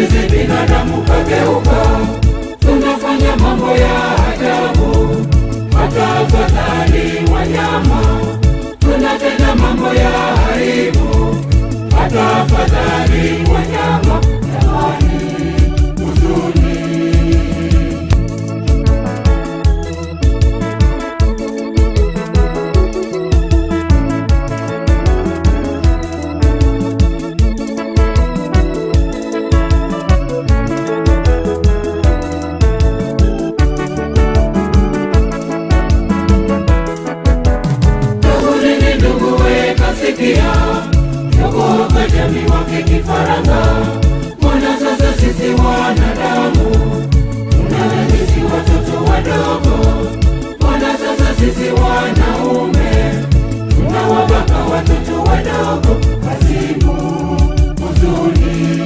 sisi binadamu kageuka, tunafanya mambo ya ajabu. Hata afadhali wanyama, tunatenda mambo ya aibu. Hata afadhali wanyama, jamani, huzuni. Ndugu kwa jamii wake kifaranga, mbona sasa sisi wanadamu tunawahisi watoto wadogo? Mbona sasa sisi wanaume tunawabaka watoto wadogo? Wazimu, huzuni.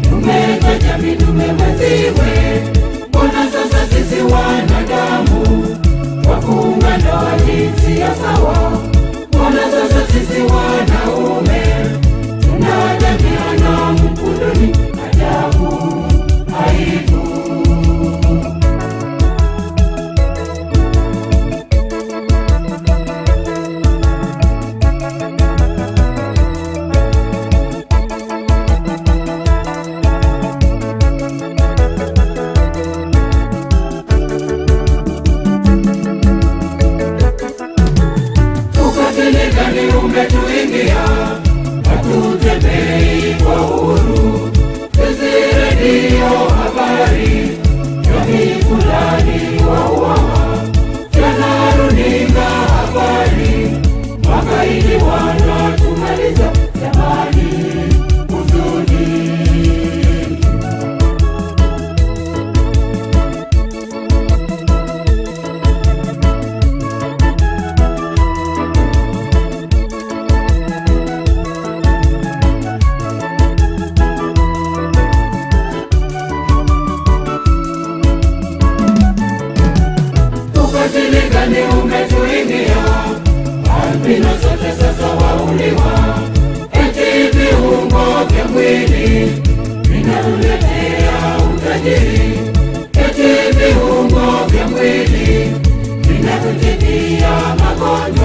Tumeweka jamii, tumemaliwe. Mbona sasa sisi wanadamu wafunga ndoa jinsia sawa? Mbona sasa sisi wanaume tunadamiana mkunduni? Ajabu, aibu. Umetuingia, hatutembei kwa uhuru. Hizi redio habari, jamii fulani wauawa. Jana runinga habari, magaidi wanatumaliza. Jamani, huzuni. Ukatili gani umetuingia? Albino sote sasa wauliwa. Eti viungo vya mwili vinatuletea utajiri. Eti viungo vya mwili vinatutilia magonjwa.